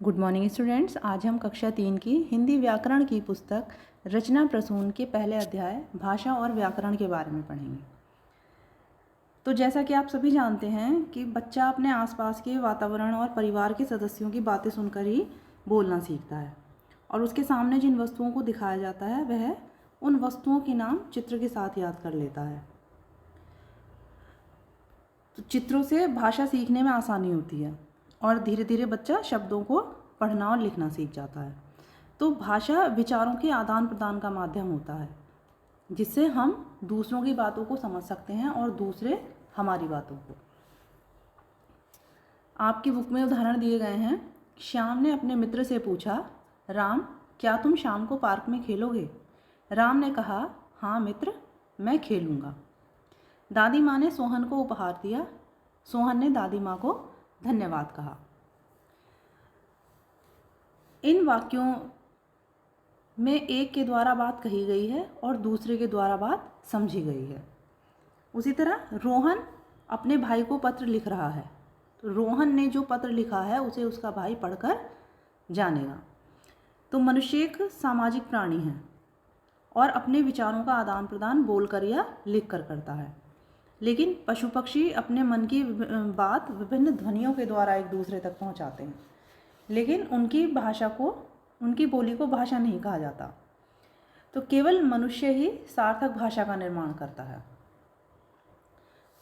Good morning students. आज हम कक्षा 3 की हिंदी व्याकरण की पुस्तक रचना प्रसून के पहले अध्याय भाषा और व्याकरण के बारे में पढ़ेंगे। तो जैसा कि आप सभी जानते हैं कि बच्चा अपने आसपास के वातावरण और परिवार के सदस्यों की बातें सुनकर ही बोलना सीखता है और उसके सामने जिन वस्तुओं को दिखाया जाता है वह उन वस्तुओं के नाम चित्र के साथ याद कर लेता है। तो चित्रों से भाषा सीखने में आसानी होती है और धीरे धीरे बच्चा शब्दों को पढ़ना और लिखना सीख जाता है। तो भाषा विचारों के आदान प्रदान का माध्यम होता है जिससे हम दूसरों की बातों को समझ सकते हैं और दूसरे हमारी बातों को। आपकी बुक में उदाहरण दिए गए हैं। श्याम ने अपने मित्र से पूछा, राम क्या तुम शाम को पार्क में खेलोगे? राम ने कहा, हाँ मित्र, मैं खेलूँगा। दादी माँ ने सोहन को उपहार दिया। सोहन ने दादी माँ को धन्यवाद कहा। इन वाक्यों में एक के द्वारा बात कही गई है और दूसरे के द्वारा बात समझी गई है। उसी तरह रोहन अपने भाई को पत्र लिख रहा है। तो रोहन ने जो पत्र लिखा है उसे उसका भाई पढ़कर जानेगा। तो मनुष्य एक सामाजिक प्राणी है और अपने विचारों का आदान प्रदान बोलकर या लिखकर करता है। लेकिन पशु पक्षी अपने मन की बात विभिन्न ध्वनियों के द्वारा एक दूसरे तक पहुंचाते हैं, लेकिन उनकी बोली को भाषा नहीं कहा जाता। तो केवल मनुष्य ही सार्थक भाषा का निर्माण करता है।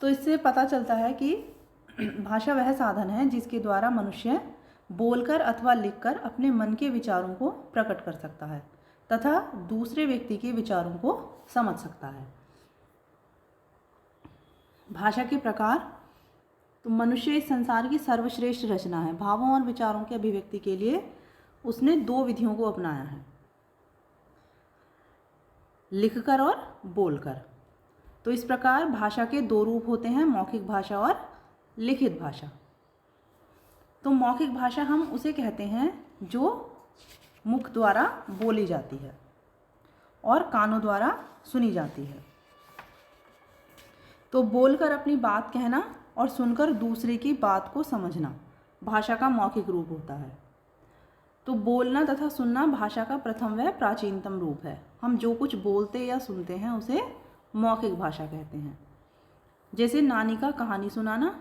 तो इससे पता चलता है कि भाषा वह साधन है जिसके द्वारा मनुष्य बोलकर अथवा लिखकर अपने मन के विचारों को प्रकट कर सकता है तथा दूसरे व्यक्ति के विचारों को समझ सकता है। भाषा के प्रकार। तो मनुष्य इस संसार की सर्वश्रेष्ठ रचना है। भावों और विचारों की अभिव्यक्ति के लिए उसने 2 विधियों को अपनाया है, लिखकर और बोलकर। तो इस प्रकार भाषा के 2 रूप होते हैं, मौखिक भाषा और लिखित भाषा। तो मौखिक भाषा हम उसे कहते हैं जो मुख द्वारा बोली जाती है और कानों द्वारा सुनी जाती है। तो बोलकर अपनी बात कहना और सुनकर दूसरे की बात को समझना भाषा का मौखिक रूप होता है। तो बोलना तथा सुनना भाषा का प्रथम व प्राचीनतम रूप है। हम जो कुछ बोलते या सुनते हैं उसे मौखिक भाषा कहते हैं। जैसे नानी का कहानी सुनाना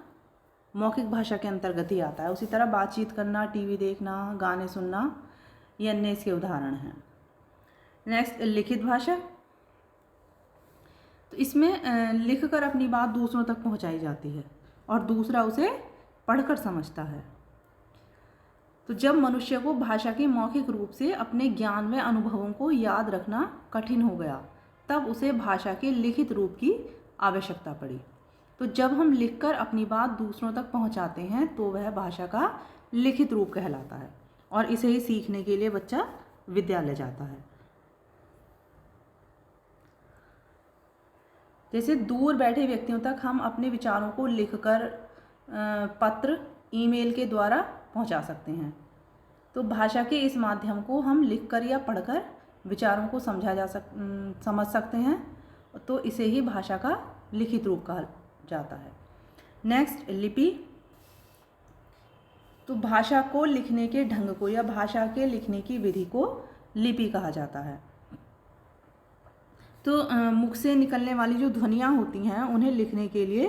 मौखिक भाषा के अंतर्गत ही आता है। उसी तरह बातचीत करना, टीवी देखना, गाने सुनना, ये अन्य इसके उदाहरण हैं। नेक्स्ट, लिखित भाषा। तो इसमें लिखकर अपनी बात दूसरों तक पहुंचाई जाती है और दूसरा उसे पढ़कर समझता है। तो जब मनुष्य को भाषा के मौखिक रूप से अपने ज्ञान व अनुभवों को याद रखना कठिन हो गया, तब उसे भाषा के लिखित रूप की आवश्यकता पड़ी। तो जब हम लिखकर अपनी बात दूसरों तक पहुंचाते हैं तो वह भाषा का लिखित रूप कहलाता है और इसे ही सीखने के लिए बच्चा विद्यालय जाता है। जैसे दूर बैठे व्यक्तियों तक हम अपने विचारों को लिखकर पत्र, ईमेल के द्वारा पहुंचा सकते हैं। तो भाषा के इस माध्यम को हम लिखकर या पढ़कर विचारों को समझ सकते हैं। तो इसे ही भाषा का लिखित रूप कहा जाता है। नेक्स्ट, लिपि। तो भाषा को लिखने के ढंग को या भाषा के लिखने की विधि को लिपि कहा जाता है। तो मुख से निकलने वाली जो ध्वनियाँ होती हैं उन्हें लिखने के लिए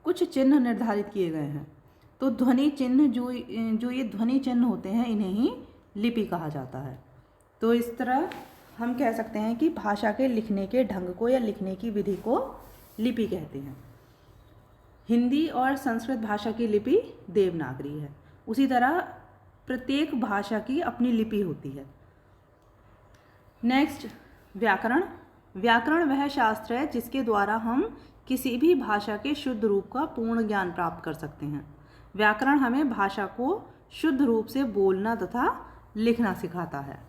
कुछ चिन्ह निर्धारित किए गए हैं। तो ध्वनि चिन्ह जो ये ध्वनि चिन्ह होते हैं इन्हें ही लिपि कहा जाता है। तो इस तरह हम कह सकते हैं कि भाषा के लिखने के ढंग को या लिखने की विधि को लिपि कहते हैं। हिंदी और संस्कृत भाषा की लिपि देवनागरी है। उसी तरह प्रत्येक भाषा की अपनी लिपि होती है। नेक्स्ट, व्याकरण। व्याकरण वह शास्त्र है जिसके द्वारा हम किसी भी भाषा के शुद्ध रूप का पूर्ण ज्ञान प्राप्त कर सकते हैं। व्याकरण हमें भाषा को शुद्ध रूप से बोलना तथा लिखना सिखाता है।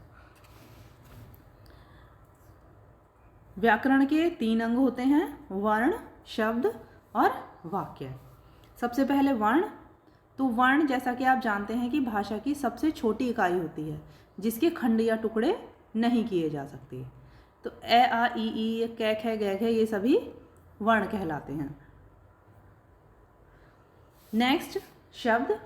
व्याकरण के 3 अंग होते हैं, वर्ण, शब्द और वाक्य। सबसे पहले वर्ण। तो वर्ण जैसा कि आप जानते हैं कि भाषा की सबसे छोटी इकाई होती है जिसके खंड या टुकड़े नहीं किए जा सकते। तो ए, आ, ई, कै, ख, गै, घ ये सभी वर्ण कहलाते हैं। नेक्स्ट, शब्द।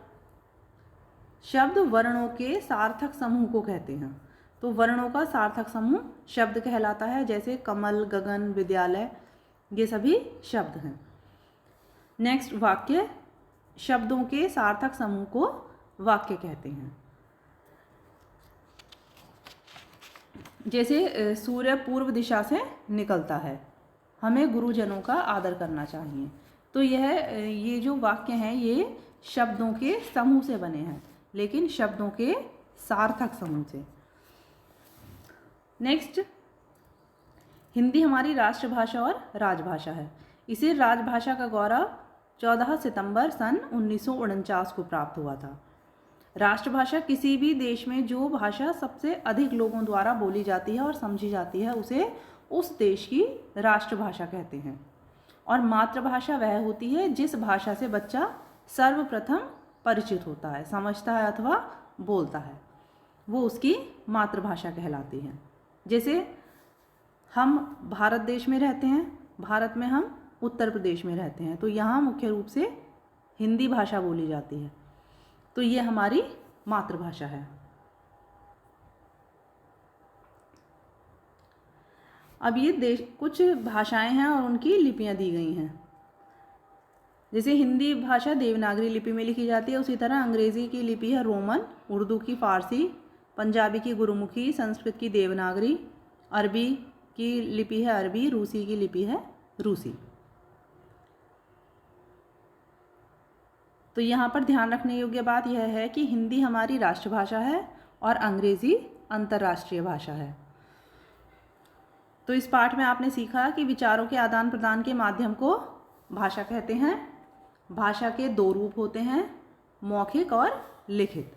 शब्द वर्णों के सार्थक समूह को कहते हैं। तो वर्णों का सार्थक समूह शब्द कहलाता है, जैसे कमल, गगन, विद्यालय, ये सभी शब्द हैं। नेक्स्ट, वाक्य। शब्दों के सार्थक समूह को वाक्य कहते हैं। जैसे सूर्य पूर्व दिशा से निकलता है, हमें गुरुजनों का आदर करना चाहिए। तो ये जो वाक्य हैं ये शब्दों के समूह से बने हैं, लेकिन शब्दों के सार्थक समूह से। नेक्स्ट, हिंदी हमारी राष्ट्रभाषा और राजभाषा है। इसे राजभाषा का गौरव 14 सितंबर सन 1949 को प्राप्त हुआ था। राष्ट्रभाषा किसी भी देश में जो भाषा सबसे अधिक लोगों द्वारा बोली जाती है और समझी जाती है, उसे उस देश की राष्ट्रभाषा कहते हैं। और मातृभाषा वह होती है जिस भाषा से बच्चा सर्वप्रथम परिचित होता है, समझता है अथवा बोलता है, वो उसकी मातृभाषा कहलाती है। जैसे हम भारत देश में रहते हैं, भारत में हम उत्तर प्रदेश में रहते हैं, तो यहाँ मुख्य रूप से हिंदी भाषा बोली जाती है, तो ये हमारी मातृभाषा है। अब ये कुछ भाषाएं हैं और उनकी लिपियां दी गई हैं। जैसे हिंदी भाषा देवनागरी लिपि में लिखी जाती है, उसी तरह अंग्रेज़ी की लिपि है रोमन, उर्दू की फ़ारसी, पंजाबी की गुरुमुखी, संस्कृत की देवनागरी, अरबी की लिपि है अरबी, रूसी की लिपि है रूसी। तो यहाँ पर ध्यान रखने योग्य बात यह है कि हिंदी हमारी राष्ट्रभाषा है और अंग्रेज़ी अंतर्राष्ट्रीय भाषा है। तो इस पाठ में आपने सीखा कि विचारों के आदान प्रदान के माध्यम को भाषा कहते हैं। भाषा के दो रूप होते हैं, मौखिक और लिखित।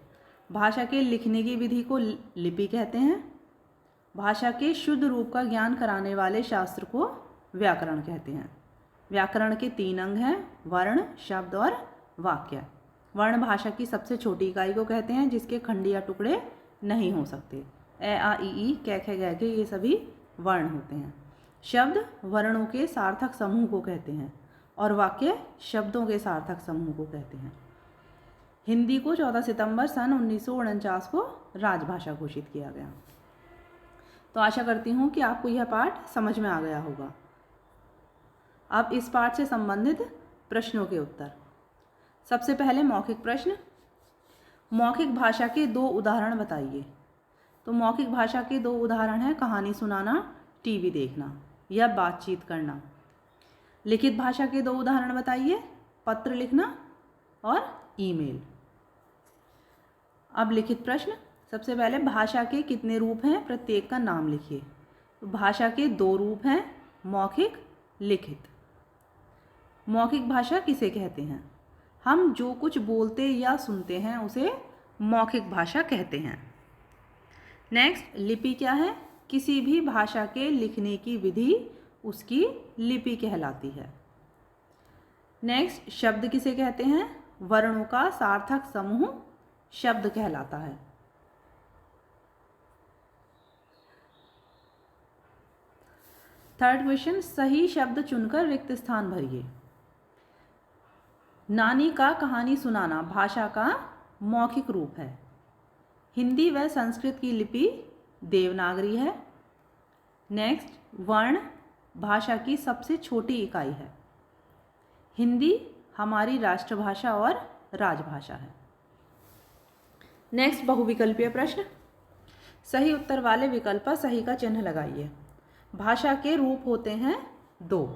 भाषा के लिखने की विधि को लिपि कहते हैं। भाषा के शुद्ध रूप का ज्ञान कराने वाले शास्त्र को व्याकरण कहते हैं। व्याकरण के 3 अंग हैं, वर्ण, शब्द और वाक्य। वर्ण भाषा की सबसे छोटी इकाई को कहते हैं, जिसके खंड या टुकड़े नहीं हो सकते। ए, आ, ई, कै, खे, गै, गे, ये सभी वर्ण होते हैं। शब्द वर्णों के सार्थक समूह को कहते हैं और वाक्य शब्दों के सार्थक समूह को कहते हैं। हिंदी को 14 सितंबर सन 1949 को राजभाषा घोषित किया गया। तो आशा करती हूँ कि आपको यह पाठ समझ में आ गया होगा। अब इस पाठ से संबंधित प्रश्नों के उत्तर। सबसे पहले मौखिक प्रश्न। मौखिक भाषा के 2 उदाहरण बताइए। तो मौखिक भाषा के 2 उदाहरण हैं, कहानी सुनाना, टीवी देखना या बातचीत करना। लिखित भाषा के 2 उदाहरण बताइए, पत्र लिखना और ईमेल। अब लिखित प्रश्न। सबसे पहले भाषा के कितने रूप हैं, प्रत्येक का नाम लिखिए। तो भाषा के 2 रूप हैं, मौखिक, लिखित। मौखिक भाषा किसे कहते हैं? हम जो कुछ बोलते या सुनते हैं उसे मौखिक भाषा कहते हैं। नेक्स्ट, लिपि क्या है? किसी भी भाषा के लिखने की विधि उसकी लिपि कहलाती है। नेक्स्ट, शब्द किसे कहते हैं? वर्णों का सार्थक समूह शब्द कहलाता है। थर्ड क्वेश्चन, सही शब्द चुनकर रिक्त स्थान भरिए। नानी का कहानी सुनाना भाषा का मौखिक रूप है। हिंदी व संस्कृत की लिपि देवनागरी है। नेक्स्ट, वर्ण भाषा की सबसे छोटी इकाई है। हिंदी हमारी राष्ट्रभाषा और राजभाषा है। नेक्स्ट, बहुविकल्पीय प्रश्न। सही उत्तर वाले विकल्प पर सही का चिन्ह लगाइए। भाषा के रूप होते हैं 2।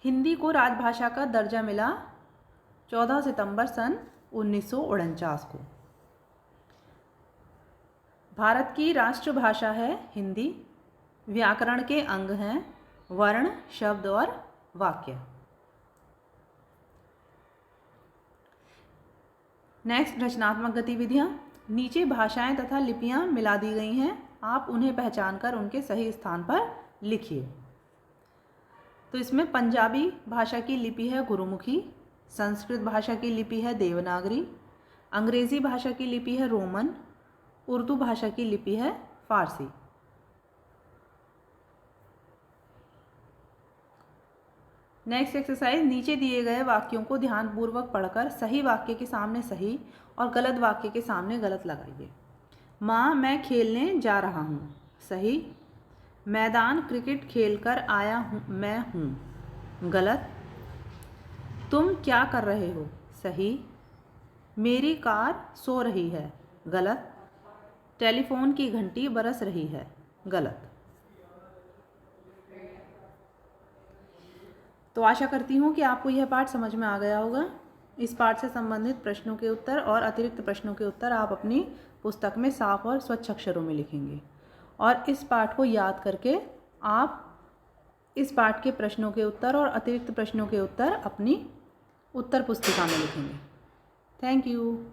हिंदी को राजभाषा का दर्जा मिला 14 सितंबर सन 1949 को। भारत की राष्ट्रभाषा है हिंदी। व्याकरण के अंग हैं वर्ण, शब्द और वाक्य। नेक्स्ट, रचनात्मक गतिविधियाँ। नीचे भाषाएं तथा लिपियाँ मिला दी गई हैं, आप उन्हें पहचानकर उनके सही स्थान पर लिखिए। तो इसमें पंजाबी भाषा की लिपि है गुरुमुखी, संस्कृत भाषा की लिपि है देवनागरी, अंग्रेज़ी भाषा की लिपि है रोमन, उर्दू भाषा की लिपि है फारसी। नेक्स्ट एक्सरसाइज, नीचे दिए गए वाक्यों को ध्यानपूर्वक पढ़कर सही वाक्य के सामने सही और गलत वाक्य के सामने गलत लगाइए। माँ, मैं खेलने जा रहा हूँ। सही। मैदान क्रिकेट खेलकर आया हूँ मैं हूँ। गलत। तुम क्या कर रहे हो। सही। मेरी कार सो रही है। गलत। टेलीफोन की घंटी बरस रही है। गलत। तो आशा करती हूँ कि आपको यह पाठ समझ में आ गया होगा। इस पाठ से संबंधित प्रश्नों के उत्तर और अतिरिक्त प्रश्नों के उत्तर आप अपनी पुस्तक में साफ और स्वच्छ अक्षरों में लिखेंगे, और इस पाठ को याद करके आप इस पाठ के प्रश्नों के उत्तर और अतिरिक्त प्रश्नों के उत्तर अपनी उत्तर पुस्तिका में लिखेंगे। Thank you.